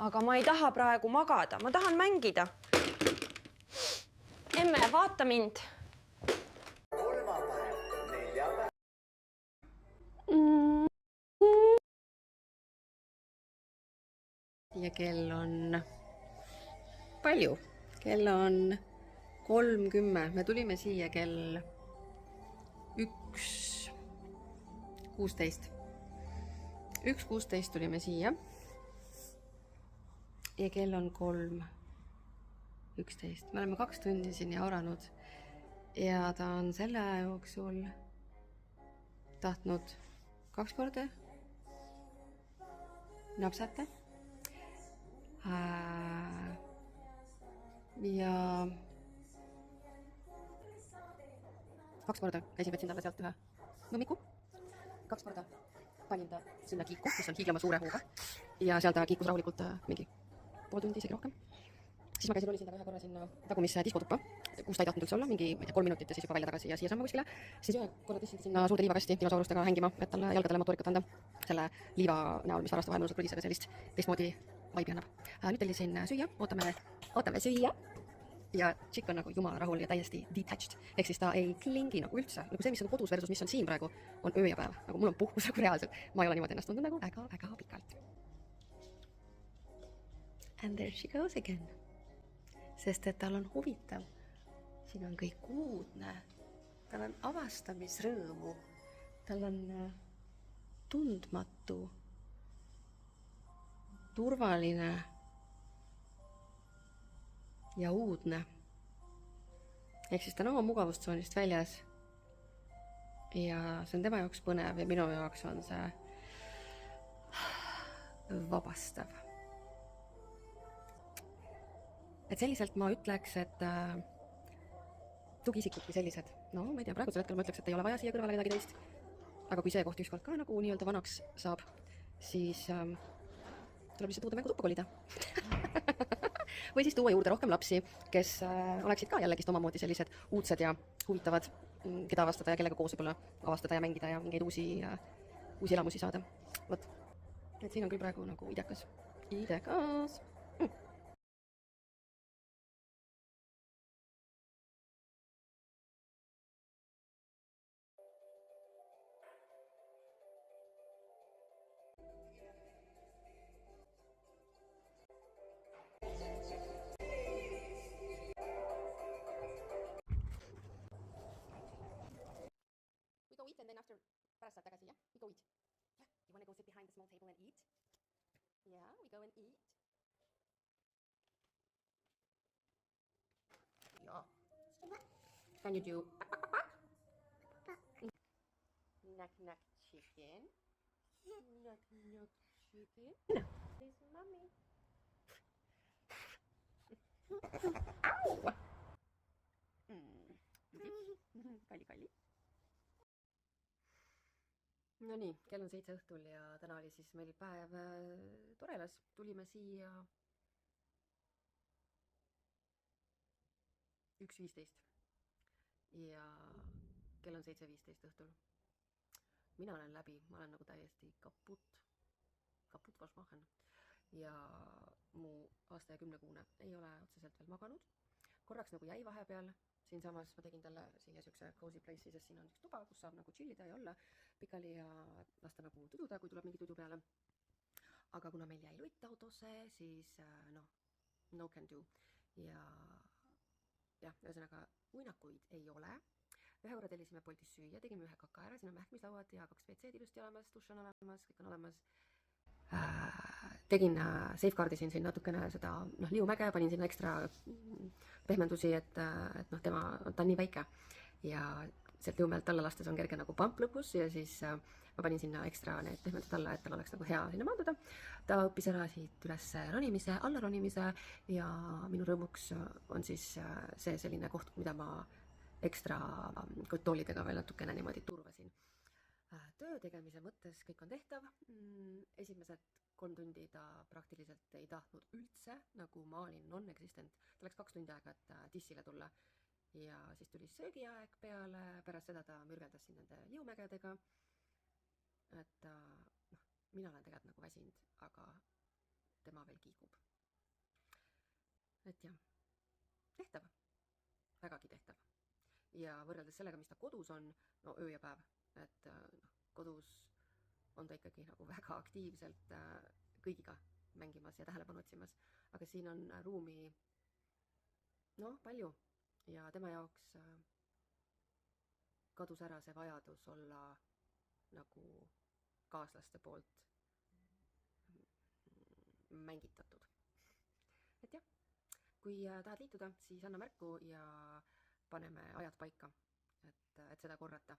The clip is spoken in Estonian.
aga ma ei taha praegu magada, ma tahan mängida. Emme, vaata mind. Kolmapäev, neljapäev. Ja kell on palju. Kell on 3:10. Me tulime siia kell 1:16. 1:16 tulime siia. Ja kell on 3:11. Me oleme 2 tundi siin jauranud. Ja ta on selle aja jooksul tahtnud 2 korda napsata. Ja 2 korda käisin võtsin talle sealt ühe nõmmiku. 2 korda panin ta sinna kiiku, mis on hiiglama suure hooga. Ja seal ta kiikus rahulikult mingi pool tundi, isegi rohkem. Siis ma käisin rolisin taga ühe korra sinna tagumisse diskotuppa, kus ta ei tahtnud üldse olla, mingi 3 minutit ja siis juba välja tagasi ja siia saama kuskile. Siis ühe korra tõstsin sinna suurde liivakasti dinosaurustega hängima, et talle jalgadele motoorikat anda. Selle liiva näol, mis ta vahel mõnusalt krudiseb ja sellist teistmoodi vaibi annab. Nüüd tellisin süüa, ootame süüa. Ja tšikk on nagu jumala rahul ja täiesti detached. Ehk siis ta ei klingi nagu üldse. Nagu see, mis on kodus versus mis on siin praegu, on öö ja päev. Nagu mul on puhkus nagu reaalselt. Ma ei ole niimoodi ennast tundnud nagu väga pikalt. And there she goes again. Sest et tal on huvitav. Siin on kõik uudne. Tal on avastamisrõõmu. Tal on tundmatu, turvaline ja uudne. Ehk siis ta on oma mugavustsoonist väljas. Ja see on tema jaoks põnev ja minu jaoks on see vabastav. Et selliselt ma ütleks, et tugiisikud kui sellised, no ma ei tea, praegusel hetkel ma ütleks, et ei ole vaja siia kõrvale kedagi teist. Aga kui see koht ükskord ka nagu nii-öelda vanaks saab, siis tuleb lihtsalt uude mängutuppa kolida. Või siis tuua juurde rohkem lapsi, kes oleksid ka jällegist omamoodi sellised uudsed ja huvitavad, keda avastada ja kellega koos võib-olla avastada ja mängida ja mingeid uusi elamusi saada. Vot, et siin on küll praegu nagu idekas. We go eat and then after pärast saad tagasi, jah? We go eat. Yeah, you want to go sit behind the small table and eat? Yeah, we go and eat. Yeah. Can you do knock knock chicken? Knock knock chicken. This is mommy. Ow! Kalli. No nii, kell on 7 õhtul ja täna oli siis meil päev torelas. Tulime siia 1:15 ja kell on 7:15 õhtul. Mina olen läbi, ma olen nagu täiesti kaput was machen. Ja mu aasta ja 10-kuune ei ole otseselt veel maganud. Korraks nagu jäi vahepeal. Siinsamas ma tegin talle siia siukse cozy place'i, sest siin on üks tuba, kus saab nagu chillida ja olla pikali ja lasta nagu tududa, kui tuleb mingi tudu peale. Aga kuna meil jäi lutt autosse, siis no can do. Ja ühesõnaga uinakuid ei ole. Ühe korra tellisime Boltis süüa, tegime ühe kaka ära, siin on mähkmislauad ja 2 WC-d ilusti olemas, duš on olemas, kõik on olemas. Tegin safeguardisin siin natukene seda liumäge, panin sinna ekstra pehmendusi, et ta on nii väike ja sealt liumäelt alla lastes on kerge nagu pamp lõpus ja siis ma panin sinna ekstra need pehmendused alla, et tal oleks nagu hea sinna maanduda. Ta õppis ära siit üles ronimise, alla ronimise ja minu rõõmuks on siis see selline koht, mida ma ekstra kotoolidega veel natukene niimoodi turvasin. Töö tegemise mõttes kõik on tehtav. Esimesed 3 tundi ta praktiliselt ei tahtnud üldse, nagu ma olin non-existent. Ta läks 2 tundi aega, et tissile tulla. Ja siis tuli söögiaeg peale, pärast seda ta mürgeldas siin nende liumägedega. Et mina olen tegelikult nagu väsinud, aga tema tema veel kiigub. Et jah, tehtav, vägagi tehtav. Ja võrreldes sellega, mis ta kodus on, no öö ja päev, et kodus on ta ikkagi nagu väga aktiivselt kõigiga mängimas ja tähelepanu otsimas, aga siin on ruumi palju ja tema jaoks kadus ära see vajadus olla nagu kaaslaste poolt mängitatud. Et jah, kui tahad liituda, siis anna märku ja paneme ajad paika, et seda korrata.